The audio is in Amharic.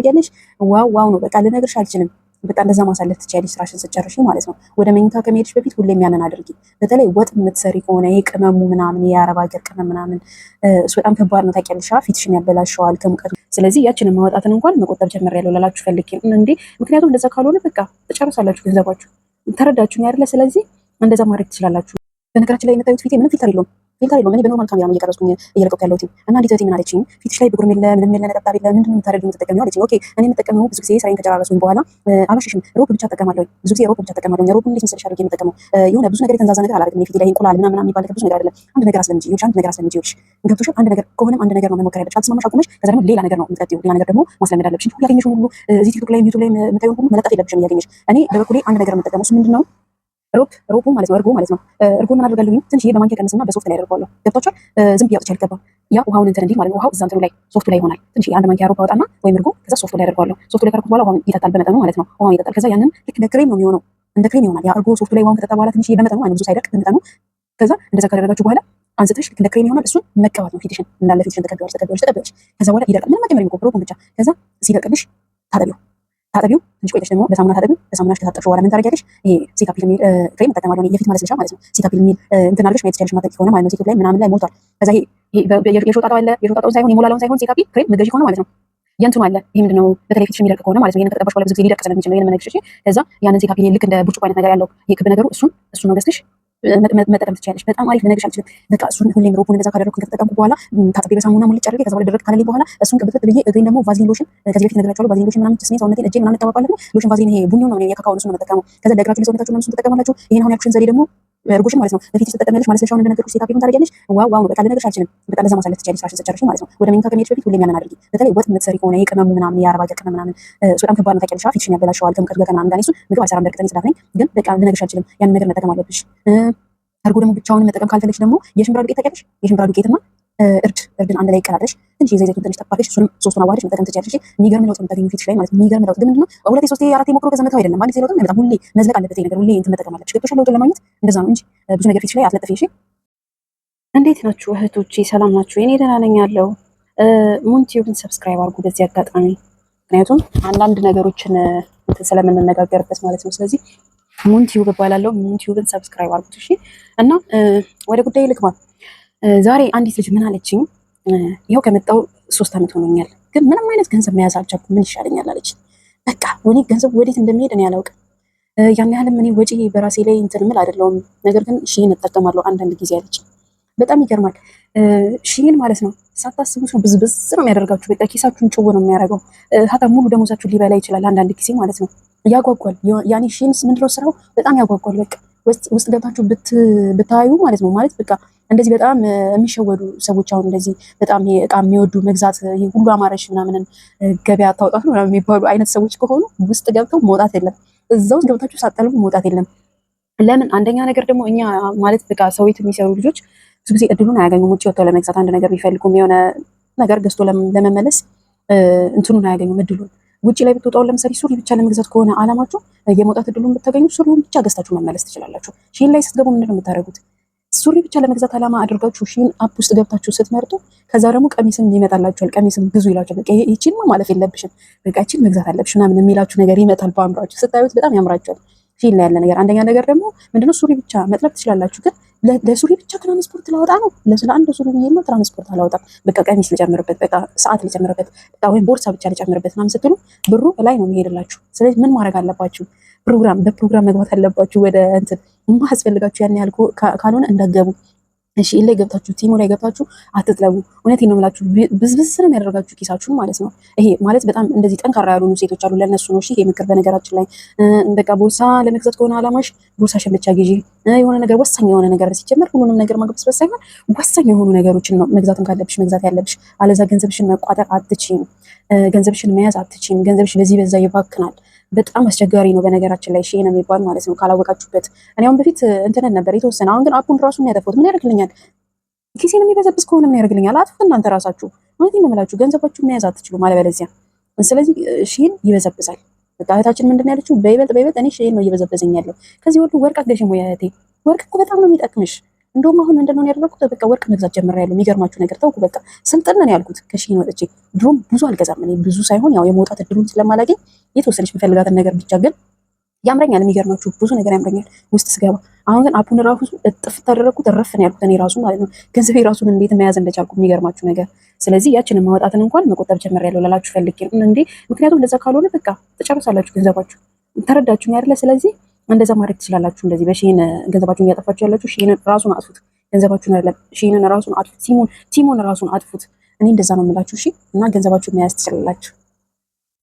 ያለሽ ዋው ዋው ነው። በቃ ልነግርሽ አልችልም። በቃ እንደዛ ማሳለፍ ትችያለሽ ስራሽን ስትጨርሺ ማለት ነው። ወደ መኝታ ከመሄድሽ በፊት ሁሌም ያንን አድርጊ። በተለይ ወጥ የምትሰሪ ከሆነ ይሄ ቅመሙ ምናምን የአረብ ሀገር ቅመም ምናምን እሱ በጣም ከባድ ነው ታውቂያለሽ። ፊትሽን ያበላሸዋል ከሙቀቱ። ስለዚህ ያችንን ማውጣትን እንኳን መቆጠብ ጀምሬያለሁ ልላችሁ ፈልጌ እንዴ። ምክንያቱም እንደዛ ካልሆነ በቃ ትጨርሳላችሁ ገንዘባችሁ። ተረዳችሁኝ አይደለ? ስለዚህ እንደዛ ማድረግ ትችላላችሁ። በነገራችን ላይ የምታዩት ፊቴ ምንም ፊልተር የለውም። እኔ በኖርማል ካሜራ ነው እየቀረጽኩኝ እየለቀኩ ያለሁት እና አንዲት እህቴ ምን አለችኝ፣ ፊትሽ ላይ ብጉርም የለ ምንም የለ ነጠብጣብ የለ ምንድን ነው የምታደርጊው የምትጠቀሚው አለችኝ። ኦኬ እኔ የምጠቀመው ብዙ ጊዜ ስራዬን ከጨራረስኩኝ በኋላ አላሽሽም ሮብ ብቻ እጠቀማለሁ። ብዙ ጊዜ ሮብ ብቻ እጠቀማለሁ። ሮብ እንዴት መሰለሽ አድርጌ የምጠቀመው የሆነ ብዙ ነገር የተንዛዛ ነገር አላደርግም። ፊቴ ላይ እንቁላል ምናምን የሚባል ነገር ብዙ ነገር አይደለም። አንድ ነገር አስለምጂ ይኸውልሽ፣ አንድ ነገር አስለምጂ ይኸውልሽ። ገብቶሻል? አንድ ነገር ከሆነም አንድ ነገር ነው መሞከር ያለብሽ። አልተስማማሽ አቁመሽ ከዛ ደግሞ ሌላ ነገር ነው የምትቀጥይው። ሌላ ነገር ደግሞ ማስለመድ አለብሽ። ሁሉ ያገኘሽውን ሁሉ እዚህ ቲክቶክ ላይ ዩቲዩብ ላይ የምታዩን ሁሉ መለጠፍ የለብሽም እያገኘሽ። እኔ በበኩሌ አንድ ነገር ነው የምጠቀመው። እሱ ምንድን ነው? ሮቡ ማለት ነው። እርጎ ማለት ነው። እርጎ ምን አደርጋለሁ? ትንሽዬ በማንኪያ ቀንስና በሶፍት ላይ አደርገዋለሁ። ገብቷችኋል? ዝም ብዬ አውጥቼ አልገባም። ያ ውሃውን እንትን እንዲህ ማለት ነው። ውሃው እዛ እንትኑ ላይ ሶፍቱ ላይ ይሆናል። ትንሽዬ አንድ ማንኪያ ሮብ አወጣና ወይም እርጎ ከዛ ሶፍቱ ላይ አደርገዋለሁ። ሶፍቱ ላይ ካደረኩት በኋላ ውሃውን ይጠጣል በመጠኑ ማለት ነው። ውሃውን ይጠጣል። ከዛ ያንን ልክ እንደ ክሬም ነው የሚሆነው። እንደ ክሬም ይሆናል። ያ እርጎ ሶፍቱ ላይ ውሃውን ከጠጣ በኋላ ትንሽዬ በመጠኑ ማለት ብዙ ሳይደርቅ በመጠኑ። ከዛ እንደዛ ካደረጋችሁ በኋላ አንስተሽ ልክ እንደ ክሬም ይሆናል። እሱን መቀባት ነው። ፊትሽን እንዳለ ፊትሽን ተቀቢዋለሽ። ከዛ በኋላ ይደርቃል። ምንም አትጨምሪም እኮ ሮቡን ብቻ። ከዛ ሲደርቅልሽ ታጠቢው ትንሽ ቆይተሽ ደግሞ በሳሙና ታጠቢው። በሳሙናሽ ከታጠብሽ በኋላ ምን ታደርጊያለሽ? ይሄ ሲታፒል የሚል ክሬም እጠቀማለሁ የፊት ማለስለሻ ማለት ነው። ሲታፒል የሚል እንትን አድርገሽ ማየት ትችያለሽ። ማጠቂ ከሆነ ማለት ነው። ቲክቶክ ላይ ምናምን ላይ ሞልቷል። ከዛ ይሄ የሾጣጣው አለ። የሾጣጣውን ሳይሆን የሞላላውን ሳይሆን ሲታፒል ክሬም ምገዢ ከሆነ ማለት ነው። የእንትኑ አለ። ይሄ ምንድነው? በተለይ ፊትሽ የሚደርቅ ከሆነ ማለት ነው። ይሄን ከተቀባሽ በኋላ ብዙ ጊዜ ሊደርቅ ስለሚችል ነው ይሄን መነግርሽ። ከዛ ያንን ሲታፒል ልክ እንደ ብርጭቆ አይነት ነገር ያለው ይሄ ክብ ነገሩ እሱን ነው ገዝተሽ መጠቀም ትችያለሽ። በጣም አሪፍ ልነግርሽ አልችልም። በቃ እሱን ሁሌም ሮቡን እንደዛ ካደረኩኝ ከተጠቀምኩ በኋላ ታጥቤ በሳሙና ሙልጭ አድርጌ ከዛ በኋላ ደረቅ ካለልኝ በኋላ እሱን ቅብት ብዬ እግሬን ደግሞ ቫዝሊን ሎሽን ከዚህ በፊት ነግራችኋለሁ። ቫዝሊን ሎሽን ምናምን ስሜን ሰውነቴን እጄን ምናምን እጠባባለሁ። ሎሽን ቫዝሊን ይሄ ቡኒው ነው የካካው እሱን ነው የምጠቀመው። ከዛ ለእግራችሁ ለሰውነታችሁ ምናምን እሱን ትጠቀማላችሁ። ይሄን አሁን ያልኩሽን ዘዴ ደግሞ እርጎሽን ማለት ነው በፊትሽ ትጠቀሚያለሽ። ማለስለሻውን እንደነገርኩሽ ሴታፒሉን ታደርጊያለሽ። ዋው ዋው ነው። በቃ ልነግርሽ አልችልም። በቃ እንደዛ ማሳለፍ ትችያለሽ ስራሽን ስትጨርሺ ማለት ነው። ወደ መኝታ ከመሄድሽ በፊት ሁሌም ያንን አድርጊ። በተለይ ወጥ የምትሰሪ ከሆነ ይሄ ቅመሙ ምናምን የአረብ ሀገር ቅመም ምናምን እሱ በጣም ከባድ ነው ታውቂያለሽ። ፊትሽን ያበላሸዋል ከሙቀቱ ጋር ምናምን ጋር እሱ ምግብ አይሰራም። በእርግጥ እኔ ጽዳት ነኝ፣ ግን በቃ ልነግርሽ አልችልም። ያንን ነገር መጠቀም አለብሽ። እርጎ ደግሞ ብቻውን መጠቀም ካልፈለግሽ ደግሞ የሽምብራ ዱቄት ታውቂያለሽ? የሽምብራ ዱቄትና እርድን አንድ ላይ ቀላቅለሽ ትንሽ ዘይቱን ትንሽ ጠባለሽ እሱንም ሶስቱን አዋህደሽ መጠቀም ትችያለሽ። የሚገርም ለውጥ የምታገኚው ፊትሽ ላይ ማለት ነው። የሚገርም ለውጥ ግን ምንድነው? ሁለቴ ሶስቴ አራቴ ሞክሮ ከዛ መተው አይደለም። አንድ ጊዜ ለውጥ አይመጣም። ሁሌ መዝለቅ አለበት ይሄ ነገር። ሁሌ እንትን መጠቀም አለብሽ። ገብቶሻል? ለውጡን ለማግኘት እንደዛ ነው እንጂ ብዙ ነገር ፊትሽ ላይ አትለጥፊ። እሺ። እንዴት ናችሁ እህቶቼ? ሰላም ናችሁ? እኔ ደህና ነኝ ያለው። ሙንቲዩብን ሰብስክራይብ አድርጉ በዚህ አጋጣሚ፣ ምክንያቱም አንዳንድ ነገሮችን እንትን ስለምንነጋገርበት ማለት ነው። ስለዚህ ሙንቲዩብ እባላለሁ። ሙንቲዩብን ሰብስክራይብ አድርጉት እሺ። እና ወደ ጉዳይ ልግባ። ዛሬ አንዲት ልጅ ምን አለችኝ? ይኸው ከመጣሁ 3 ዓመት ሆኖኛል፣ ግን ምንም አይነት ገንዘብ መያዝ አልቻልኩም። ምን ይሻለኛል አለች። በቃ እኔ ገንዘብ ወዴት እንደሚሄድ እኔ አላውቅም። ያን ያህልም እኔ ወጪ በራሴ ላይ እንትን ምል አይደለሁም፣ ነገር ግን ሺን እጠቀማለሁ አንዳንድ ጊዜ አለች። በጣም ይገርማል። ሺን ማለት ነው ሳታስቡት ነው ብዝብዝ ነው የሚያደርጋችሁ። በቃ ኪሳችሁን ጭው ነው የሚያደርገው። ሀታ ሙሉ ደሞዛችሁን ሊበላ ይችላል አንዳንድ ጊዜ ማለት ነው። ያጓጓል። ያኔ ሺንስ ምንድነው ስራው? በጣም ያጓጓል። በቃ ውስጥ ገብታችሁ ብታዩ ማለት ነው። ማለት በቃ እንደዚህ በጣም የሚሸወዱ ሰዎች አሁን እንደዚህ በጣም እቃ የሚወዱ መግዛት ሁሉ አማረሽ ምናምንን ገበያ ታውጣት ነው የሚባሉ አይነት ሰዎች ከሆኑ ውስጥ ገብተው መውጣት የለም። እዛ ውስጥ ገብታችሁ ሳጠልቡ መውጣት የለም። ለምን? አንደኛ ነገር ደግሞ እኛ ማለት በቃ ሰው ቤት የሚሰሩ ልጆች ብዙ ጊዜ እድሉን አያገኙም። ውጭ ወጥተው ለመግዛት አንድ ነገር ቢፈልጉም የሆነ ነገር ገዝቶ ለመመለስ እንትኑን አያገኙም እድሉን። ውጭ ላይ ብትወጣው ለምሳሌ ሱሪ ብቻ ለመግዛት ከሆነ አላማችሁ የመውጣት እድሉን ብታገኙ ሱሪውን ብቻ ገዝታችሁ መመለስ ትችላላችሁ። ሺን ላይ ስትገቡ ምንድነው የምታደርጉት? ሱሪ ብቻ ለመግዛት አላማ አድርጋችሁ ሺን አፕ ውስጥ ገብታችሁ ስትመርጡ ከዛ ደግሞ ቀሚስም ይመጣላችኋል። ቀሚስም ብዙ ይላችኋል። በቃ ይቺን ማለፍ የለብሽም በቃ ይቺን መግዛት አለብሽ ምናምን የሚላችሁ ነገር ይመጣል በአእምሯችሁ። ስታዩት በጣም ያምራችኋል። ሺን ላይ ያለ ነገር አንደኛ ነገር ደግሞ ምንድነው ሱሪ ብቻ መጥለብ ትችላላችሁ። ግን ለሱሪ ብቻ ትራንስፖርት ላወጣ ነው ለአንድ ሱሪ ብዬ ነው ትራንስፖርት አላወጣም። በቃ ቀሚስ ልጨምርበት፣ በቃ ሰዓት ልጨምርበት፣ በቃ ወይም ቦርሳ ብቻ ልጨምርበት ምናምን ስትሉ ብሩ ላይ ነው የሚሄድላችሁ። ስለዚህ ምን ማድረግ አለባችሁ? በፕሮግራም መግባት አለባችሁ። ወደ እንትን የማያስፈልጋችሁ ያን ያህል ካልሆነ እንዳትገቡ። እሺ ላይ ገብታችሁ ቲሙ ላይ ገብታችሁ አትጥለቡ። እውነቴን ነው የምላችሁ፣ ብዝብዝ ነው የሚያደርጋችሁ ኪሳችሁን ማለት ነው። ይሄ ማለት በጣም እንደዚህ ጠንካራ ያልሆኑ ሴቶች አሉ፣ ለእነሱ ነው። እሺ ይሄ ምክር በነገራችን ላይ በቃ ቦርሳ ለመግዛት ከሆነ አላማሽ ቦርሳሽን ብቻ ግዢ። የሆነ ነገር ወሳኝ የሆነ ነገር ሲጀመር ሁሉንም ነገር ማግበስበስ ሳይሆን ወሳኝ የሆኑ ነገሮችን ነው መግዛትም ካለብሽ መግዛት ያለብሽ። አለዛ ገንዘብሽን መቋጠር አትችይም፣ ገንዘብሽን መያዝ አትችይም። ገንዘብሽ በዚህ በዛ ይባክናል። በጣም አስቸጋሪ ነው በነገራችን ላይ ሺን የሚባል ማለት ነው ካላወቃችሁበት። እኔ አሁን በፊት እንትንን ነበር የተወሰነ፣ አሁን ግን አፑን ራሱን ያጠፋሁት። ምን ያደርግልኛል? ኪሴን የሚበዘብዝ ከሆነ ምን ያደርግልኛል? አጥፉ እናንተ ራሳችሁ። እውነቴን ነው የምላችሁ፣ ገንዘባችሁን መያዝ አትችሉም አለበለዚያ። ስለዚህ ሺን ይበዘብዛል። በቃ እህታችን ምንድን ነው ያለችው? በይበልጥ እኔ ሺን ነው እየበዘበዘኝ ያለው። ከዚህ ሁሉ ወርቅ አትገዢም ወይ እህቴ? ወርቅ እኮ በጣም ነው የሚጠቅምሽ። እንደውም አሁን ምንድነው ያደረኩት? በቃ ወርቅ መግዛት ጀምሬያለሁ። የሚገርማችሁ ነገር ተውኩ። በቃ ስልጥን ነው ያልኩት ከሺን ወጥቼ። ድሮም ብዙ አልገዛም እኔ ብዙ ሳይሆን ያው የመውጣት እድሉን ስለማላገኝ የተወሰነች የምፈልጋትን ነገር ብቻ ግን ያምረኛል። የሚገርማችሁ ብዙ ነገር ያምረኛል ውስጥ ስገባ። አሁን ግን አፑን ራሱ እጥፍ ታደረኩት እረፍ ነው ያልኩት እኔ ራሱ ማለት ነው። ገንዘቤ ራሱን እንዴት መያዝ እንደቻልኩ የሚገርማችሁ ነገር። ስለዚህ ያችንን ማውጣትን እንኳን መቆጠብ ጀምሬያለሁ ላላችሁ ፈልጌ ነው እንዴ። ምክንያቱም እንደዛ ካልሆነ በቃ ትጨርሳላችሁ ገንዘባችሁ። ተረዳችሁኝ አይደለ? ስለዚህ እንደዛ ማድረግ ትችላላችሁ። እንደዚህ በሺን ገንዘባችሁን እያጠፋችሁ ያላችሁ ሺንን ራሱን አጥፉት። ገንዘባችሁን አይደለም ሺንን ራሱን አጥፉት። ቲሞን ራሱን አጥፉት። እኔ እንደዛ ነው የምላችሁ። እሺ። እና ገንዘባችሁን መያዝ ትችላላችሁ።